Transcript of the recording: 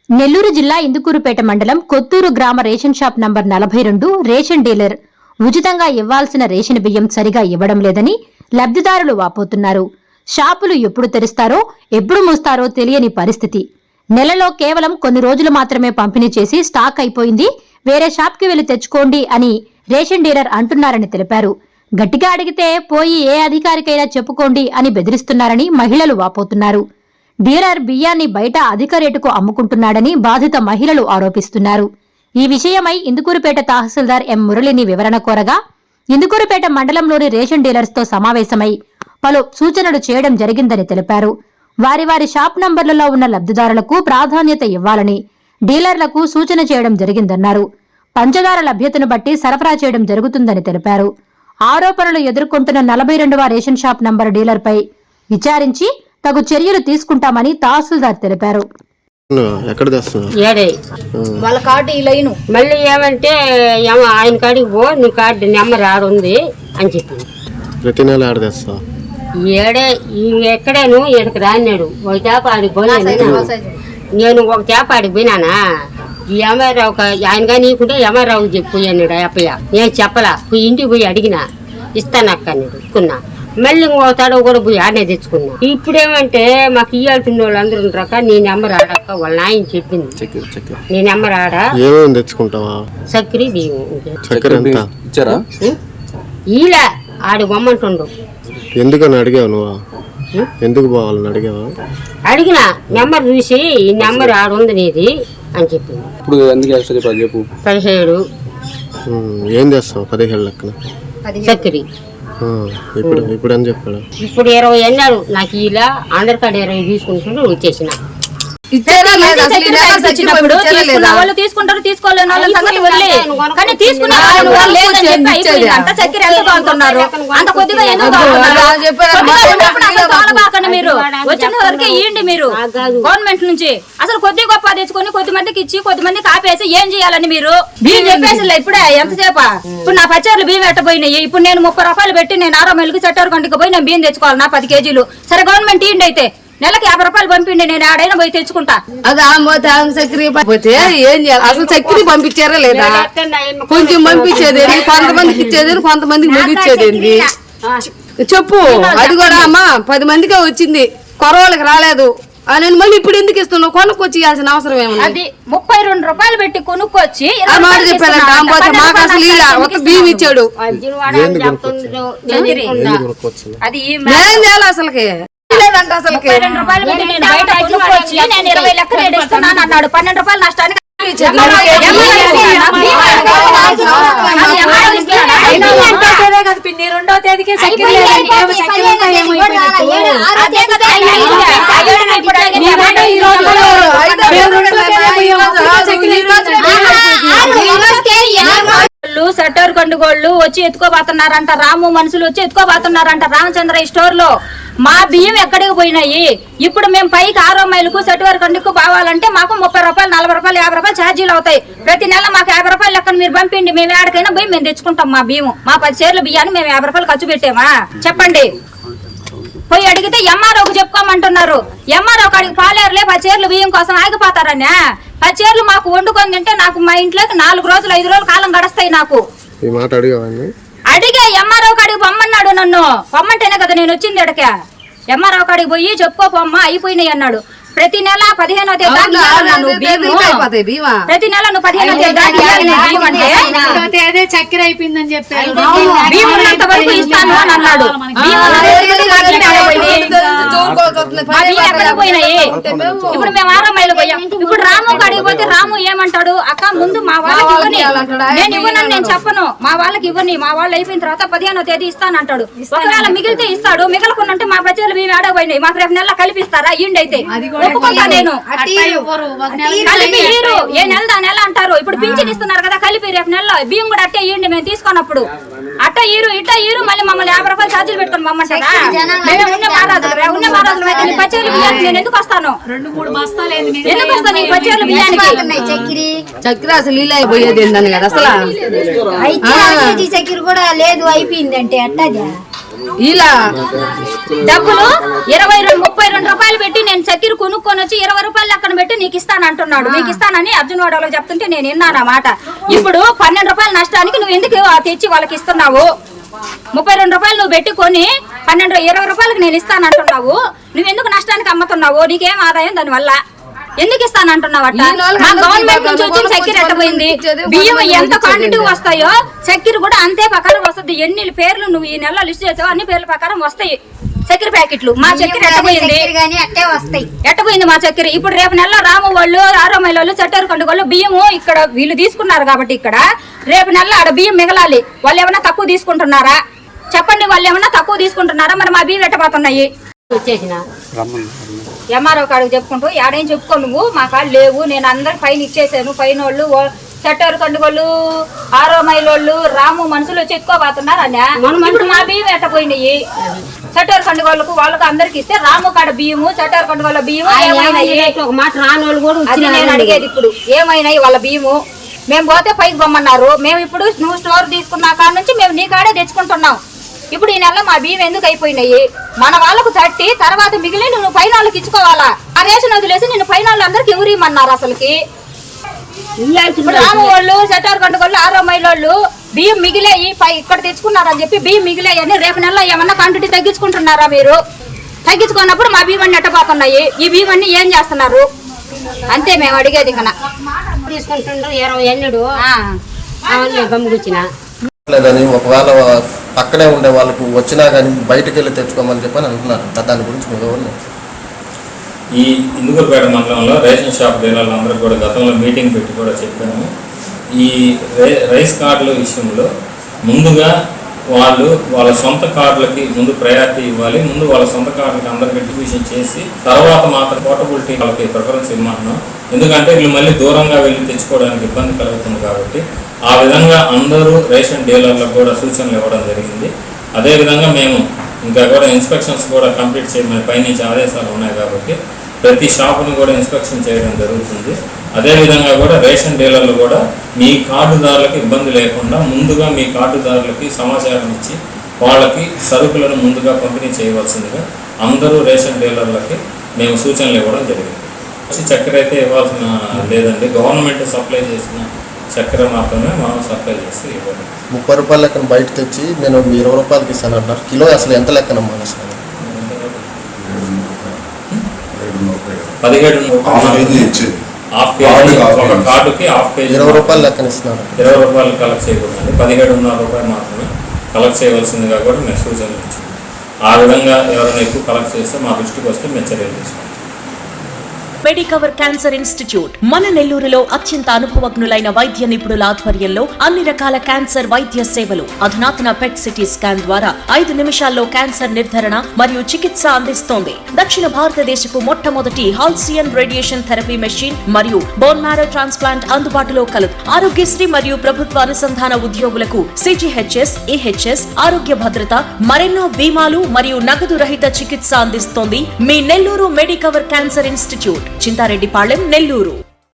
నెల్లూరు జిల్లా ఇందుకూరుపేట మండలం కొత్తూరు గ్రామ ration shop number 42 ration dealer ఉచితంగా ఇవ్వాల్సిన రేషన్ బియ్యం సరిగా ఇవ్వడం లేదని లబ్ధిదారులు వాపోతున్నారు. షాపులు ఎప్పుడు తెరుస్తారో ఎప్పుడు మూస్తారో తెలియని పరిస్థితి. నెలలో కేవలం కొన్ని రోజులు మాత్రమే పంపిణీ చేసి స్టాక్ అయిపోయింది, వేరే షాప్కి వెళ్లి తెచ్చుకోండి అని రేషన్ డీలర్ అంటున్నారని తెలిపారు. గట్టిగా అడిగితే పోయి ఏ అధికారికైనా చెప్పుకోండి అని బెదిరిస్తున్నారని మహిళలు వాపోతున్నారు. డీలర్ బియ్యాన్ని బయట అధిక రేటుకు అమ్ముకుంటున్నాడని బాధిత మహిళలు ఆరోపిస్తున్నారు. ఈ విషయమై ఇందుకూరుపేట తహసీల్దార్ ఎం మురళిని వివరణ కోరగా ఇందుకూరుపేట మండలంలోని రేషన్ డీలర్స్తో సమావేశమై పలు సూచనలు చేయడం జరిగిందని తెలిపారు. వారి షాప్ నంబర్లలో ఉన్న లబ్ధిదారులకు ప్రాధాన్యత ఇవ్వాలని డీలర్లకు సూచన చేయడం జరిగిందన్నారు. పంచదార లభ్యతను బట్టి సరఫరా చేయడం జరుగుతుందని తెలిపారు. ఆరోపణలు ఎదుర్కొంటున్న 42వ రేషన్ షాప్ నంబర్ డీలర్పై విచారించి తగు చర్యలు తీసుకుంటామని తహసీల్దార్ తెలిపారు. వాళ్ళ కార్డు ఈ లైను మళ్ళీ ఏమంటే ఆయన కాడికి పో, నీ కార్డు నెంబర్ ఆడుంది అని చెప్పింది. ప్రతి నెల ఆడదేస్తా ఎక్కడేను ఇక్కడికి రాన్నాడు. ఒక చేప ఆడికి పోయినా నేను, ఒక చేప ఆడికి పోయినానా ఈ ఎంఆర్రావు ఆయనగా నీకుంటే ఎంఆర్రావుకి చెప్పు అన్నాడు. అప్పయ్య నేను చెప్పలా, ఇంటికి పోయి అడిగినా ఇస్తాను అక్క అన్నాడు. ఇస్తున్నా మళ్ళీ ఇంకో తడవ కూడా పోయి ఆడనే తెచ్చుకున్నా. ఇప్పుడేమంటే మాకు ఇయ్యాల్సిన వాళ్ళు అందరూ ఉంటాక నీ నెంబర్ ఆడక్క వాళ్ళ ఆయన చెప్పింది. నీ నెంబర్ ఆడ తెచ్చుకుంటావా చక్కెర బియ్యం ఇలా ఆడి బొమ్మంటుండు. ఎందుకని అడిగావు నువ్వు? ఎందుకు పోవాలని అడిగావా? అడిగిన నెంబర్ చూసి ఈ నెంబర్ ఆడుంది నీది అని చెప్పింది. ఇప్పుడు చెప్పు 17 ఏం చేస్తావు 17 లెక్కన చక్కెర. ఇప్పుడు అని చెప్పాడు. ఇప్పుడు 20 అన్నాడు. నాకు ఇలా ఆధార్ కార్డు 20 తీసుకుంటుంటే వచ్చేసిన. వాళ్ళు తీసుకుంటారు, తీసుకోలేని వాళ్ళ సంగతి వదిలే. కానీ తీసుకున్న వాళ్ళు లేదని చెప్పి అయిపోయింది. అంత చక్కెర ఎంత కాలుతున్నారు, అంత కొద్దిగా ఎందుకు కాలుతున్నారు? మీరు వచ్చిన వరకే ఇవ్వండి. మీరు గవర్నమెంట్ నుంచి అసలు కొద్ది గొప్ప తెచ్చుకొని కొద్ది మందికి ఇచ్చి కొద్ది మందికి ఆపేసి ఏం చేయాలని మీరు బియ్యం చెప్పేసి ఇప్పుడే ఎంతసేపా? ఇప్పుడు నా పచ్చేర్లు బియ్యం ఎట్టపోయినాయి. ఇప్పుడు నేను 30 రూపాయలు పెట్టి నేను 6 మైలుకి చెట్టారు గంటకి పోయి నేను బియ్యం తెచ్చుకోవాలి నా 10 కేజీలు. సరే గవర్నమెంట్ ఇవ్వండి, అయితే నెలకి 50 రూపాయలు పంపిండి, నేను ఆడైనా పోయి తెచ్చుకుంటా. అది చక్కెర పోతే ఏం చేయాలి? అసలు చక్కెర పంపించారా లేదా? కొంచెం పంపించేదేంటి, కొంతమందికి ఇచ్చేదేంటి, కొంతమందికి ముగిచ్చేదేంటి చెప్పు. అది కూడా అమ్మా 10 మందికే వచ్చింది, కొరవాళ్ళకి రాలేదు అని మళ్ళీ ఇప్పుడు ఎందుకు ఇస్తున్నావు? కొనుక్కొచ్చి ఇవ్వాల్సిన అవసరం ఏమన్నా? అది 32 రూపాయలు పెట్టి కొనుక్కొచ్చి మాట చెప్పాడంట. మాకు అసలు ఇలా ఒక బియ్యం ఇచ్చాడు. అది ఏం చేయాలి అసలుకి? లేదంట అసలుకి 32 రూపాయలు పెట్టి నేను బయట కొనుక్కొచ్చి నేను 20 లెక్క రేటు ఇస్తున్నాను అన్నాడు. 12 రూపాయలు నష్టానికి సెట్టర్ కండుగోళ్ళు వచ్చి ఎత్తుకోబోతున్నారంట. రాము మనుషులు వచ్చి ఎత్తుకోబోతున్నారంట రామచంద్ర స్టోర్ లో. మా బియ్యం ఎక్కడికి పోయినాయి? ఇప్పుడు మేము పైకి 6 మైలుకు సెట్వర్ కండుకు పోవాలంటే మాకు 30 రూపాయలు, 40 రూపాయలు, 50 రూపాయలు ఛార్జీలు అవుతాయి. ప్రతి నెల మాకు 50 రూపాయలు లెక్కన మీరు పంపిండి, మేము ఎక్కడికైనా పోయి మేము తెచ్చుకుంటాం మా బియ్యం. మా 10 సేర్ల బియ్యాన్ని మేము 50 రూపాయలు ఖర్చు పెట్టామా? చెప్పండి. పోయి అడిగితే ఎంఆర్ఓకి చెప్పుకోమంటున్నారు. ఎంఆర్ఓ కాడికి పాలేరులే 10 సేర్లు బియ్యం కోసం ఆగిపోతారని. 10 సేర్లు మాకు వండుకొని తింటే నాకు మా ఇంట్లోకి 4 రోజులు 5 రోజులు కాలం గడుస్తాయి. నాకు అడిగే ఎంఆర్ఓ కాడికి పొమ్మన్నాడు. నన్ను పొమ్మంటేనే కదా నేను వచ్చింది. ఎడక ఎంఆర్ఓ కాడికి పోయి చెప్పుకోపోమ్మా అయిపోయినాయి అన్నాడు. ప్రతి నెల 15వ తేదీ ప్రతి నెల నువ్వు 15వ తేదీ చక్కెర అయిపోయిందని చెప్పారు. బియ్యం ఉన్నంత వరకు ఇస్తాను అని అన్నాడు. పోయినాయి. ఇప్పుడు మేము 6 మైలు పోయాం. ఇప్పుడు రాము కాడికి పోతే రాము ఏమంటాడు? అక్క ముందు మా వాళ్ళకి ఇవ్వని, నేను ఇవ్వనని నేను చెప్పను. మా వాళ్ళకి ఇవ్వని, మా వాళ్ళు అయిపోయిన తర్వాత 15వ తేదీ ఇస్తానంటాడు. ఒకవేళ మిగిలితే ఇస్తాడు, మిగలకుంటే మా బచ్చాలు మేము ఆడపోయినాయి. మాకు రేపు నెల కలిపిస్తారా? ఇండి అయితే ఒప్పుకుంటా నేను. కలిపి ఈరు ఏ నెల దా నెల అంటారు. ఇప్పుడు పింఛన్ ఇస్తున్నారు కదా, కలిపి రేపు నెలలో బియ్యం కూడా అట్టే ఇవ్వండి మేము తీసుకున్నప్పుడు. అట్ట ఈరు ఇట్ట ఈరు మళ్ళీ మమ్మల్ని 50 రూపాయలు ఛార్జీలు పెట్టుకుని మమ్మంటారా? మేము ఉన్న మహారాజులు అయితే నీ 10 సేర్ల బియ్యానికి నేను ఎందుకు వస్తాను? 2-3 బస్తాలు ఎందుకు వస్తాను ఈ 10 సేర్ల బియ్యానికి? చక్కెర అసలు ఇలా అయిపోయేది ఏందని కదా అసలు. చక్కెర కూడా లేదు అయిపోయిందంటే అట్టగా ఇలా డబ్బులు 32 రూపాయలు పెట్టి నేను చక్కెర కొనుక్కొని వచ్చి 20 రూపాయలు అక్కడ పెట్టి నీకు ఇస్తాను అంటున్నాడు. నీకు ఇస్తానని అర్జున్ వాడలో చెప్తుంటే నేను విన్నాను ఆ మాట. ఇప్పుడు 12 రూపాయల నష్టానికి నువ్వు ఎందుకు తెచ్చి వాళ్ళకి ఇస్తున్నావు? 32 రూపాయలు నువ్వు పెట్టుకొని 20 రూపాయలకి నేను ఇస్తాను అంటున్నావు. నువ్వు ఎందుకు నష్టానికి అమ్ముతున్నావు? నీకేం ఆదాయం దాని వల్ల? ఎందుకు ఇస్తానంటున్నావట? మా గవర్నమెంట్ నుంచి వచ్చిన చక్కెర ఎట్టపోయింది. బియ్యం ఎంత క్వాంటిటీ వస్తాయో చక్కెర కూడా అంతే ప్రకారం వస్తుంది. ఎన్ని పేర్లు నువ్వు ఈ నెలలో లిస్ట్ చేసావు అన్ని పేర్ల ప్రకారం వస్తాయి చక్కెర ప్యాకెట్లు. మా చక్కెర ఎట్టపోయింది మా చక్కెర. ఇప్పుడు రేపు నెలలో రాము వాళ్ళు, 6 మైలు వాళ్ళు, చట్టారు కండు వాళ్ళు బియ్యము ఇక్కడ వీళ్ళు తీసుకున్నారు కాబట్టి ఇక్కడ రేపు నెలలో ఆడ బియ్యం మిగలాలి. వాళ్ళు ఏమన్నా తక్కువ తీసుకుంటున్నారా? చెప్పండి, వాళ్ళు ఏమన్నా తక్కువ తీసుకుంటున్నారా? మరి మా బియ్యం ఎట్టపోతున్నాయి? వచ్చేసిన ఎంఆర్ఓ కాడికి చెప్పుకుంటూ ఏడేం చెప్పుకో, నువ్వు మా కాళ్ళు లేవు, నేను అందరికి పైన ఇచ్చేసాను. పైన వాళ్ళు చట్టారు కండుగోళ్ళు, 6 మైలు వాళ్ళు, రాము మనుషులు వచ్చి ఎక్కువపోతున్నారు అన్న. ఇప్పుడు మా బియ్యం ఎట్టపోయినాయి? చట్టారు కండుగోళ్ళకు వాళ్ళకు అందరికి ఇస్తే రాము కాడ బియ్యము, చట్టారు కండుగోళ్ళ బియ్యము ఏమైనాయి? ఒక మాట రానోళ్ళు కూడా అది నేను అడిగేది. ఇప్పుడు ఏమైనాయి వాళ్ళ బియ్యము? మేము పోతే పైకి పొమ్మన్నారు. మేము ఇప్పుడు నువ్వు స్టోర్ తీసుకున్న కాడ నుంచి మేము నీ కాడే తెచ్చుకుంటున్నాం. ఇప్పుడు ఈ నెల మా బియ్యం ఎందుకు అయిపోయినాయి? మన వాళ్ళకు తట్టి తర్వాత మిగిలి నువ్వు పైన వాళ్ళకి ఇచ్చుకోవాలా? ఆ రేషన్ వదిలేసి నేను పైన వాళ్ళందరికి ఎవరు ఇమ్మన్నారు అసలుకి? ఇప్పుడు రాము వాళ్ళు, చట్టారు కండుగోళ్ళు, 6 మైలు వాళ్ళు బియ్యం మిగిలేయి ఇక్కడ తెచ్చుకున్నారని చెప్పి బియ్యం మిగిలేయని రేపు నెలలో ఏమన్నా క్వాంటిటీ తగ్గించుకుంటున్నారా మీరు? తగ్గించుకున్నప్పుడు మా బియ్యం అన్ని ఎట్టపోతున్నాయి. ఈ బియ్యం అన్ని ఏం చేస్తున్నారు? అంతే మేము అడిగేది. ఇక తీసుకుంటుండ్రు 20 ఎన్నుడు గమ్ముకొచ్చిన లేదని ఒకవేళ పక్కనే ఉండే వాళ్ళకు వచ్చినా కానీ బయటకు వెళ్ళి తెచ్చుకోమని చెప్పని అంటున్నారు. దాని గురించి మీరు ఎవరు? ఈ ఇందుకూరుపేట మండలంలో రేషన్ షాప్ డీలర్లందరూ కూడా గతంలో మీటింగ్ పెట్టి కూడా చెప్పాము. ఈ రైస్ కార్డుల విషయంలో ముందుగా వాళ్ళు వాళ్ళ సొంత కార్డులకి ముందు ప్రయారిటీ ఇవ్వాలి. ముందు వాళ్ళ సొంత కార్డులకి అందరికి డిస్ట్రిబ్యూషన్ చేసి తర్వాత మాత్రం పోర్టబిలిటీ వాళ్ళకి ప్రిఫరెన్స్ ఇవ్వమంటున్నాం. ఎందుకంటే వీళ్ళు మళ్ళీ దూరంగా వెళ్ళి తెచ్చుకోవడానికి ఇబ్బంది కలుగుతుంది కాబట్టి ఆ విధంగా అందరూ రేషన్ డీలర్లకు కూడా సూచనలు ఇవ్వడం జరిగింది. అదేవిధంగా మేము ఇంకా కూడా ఇన్స్పెక్షన్స్ కూడా కంప్లీట్ చేయమని పైనుంచి ఆదేశాలు ఉన్నాయి కాబట్టి ప్రతి షాపుని కూడా ఇన్స్పెక్షన్ చేయడం జరుగుతుంది. అదేవిధంగా కూడా రేషన్ డీలర్లు కూడా మీ కార్డుదారులకు ఇబ్బంది లేకుండా ముందుగా మీ కార్డుదారులకి సమాచారం ఇచ్చి వాళ్ళకి సరుకులను ముందుగా పంపిణీ చేయవలసిందిగా అందరూ రేషన్ డీలర్లకి మేము సూచనలు ఇవ్వడం జరిగింది. చక్కెర అయితే ఇవ్వాల్సిన లేదండి, గవర్నమెంట్ సప్లై చేసిన చక్కెర మాత్రమే మనం సప్లై చేసి ఇవ్వాలి. 30 రూపాయల లెక్కన బయట తెచ్చి నేను 20 రూపాయలకి ఇస్తాను అంటారు. కిలో అసలు ఎంత లెక్కనమ్మా? అసలు 17 హాఫ్ కేజీ ఒక కార్డుకి హాఫ్ కేజీ 20 రూపాయలు లెక్కన ఇస్తున్నారు. 20 రూపాయలు కలెక్ట్ చేయకూడదు, 17.5 రూపాయలు మాత్రమే కలెక్ట్ చేయవలసిందిగా కూడా మేము సూచనలు ఇచ్చాము. ఆ విధంగా ఎవరైనా ఎక్కువ కలెక్ట్ చేస్తే మా దృష్టికి వస్తే మేము చర్యలు తీసుకుంటాం. మెడికవర్ క్యాన్సర్ ఇన్స్టిట్యూట్ మన నెల్లూరులో అత్యంత అనుభవజ్ఞులైన వైద్య నిపుణుల ఆధ్వర్యంలో అన్ని రకాల క్యాన్సర్ వైద్య సేవలు, అధునాతన పెట్ సిటీ స్కాన్ ద్వారా 5 నిమిషాల్లో క్యాన్సర్ నిర్ధారణ మరియు చికిత్స అందిస్తోంది. దక్షిణ భారతదేశపు మొట్టమొదటి హాల్సియన్ రేడియేషన్ థెరపీ మెషిన్ మరియు బోన్ మ్యారో ట్రాన్స్ప్లాంట్ అందుబాటులో కలదు. ఆరోగ్యశ్రీ మరియు ప్రభుత్వ అనుసంధాన ఉద్యోగులకు CGHS, EHS, ఆరోగ్య భద్రత, మరెన్నో బీమాలు మరియు నగదు రహిత చికిత్స అందిస్తోంది మీ Nellore Medicover cancer institute, Chintareddypalem, Nellore.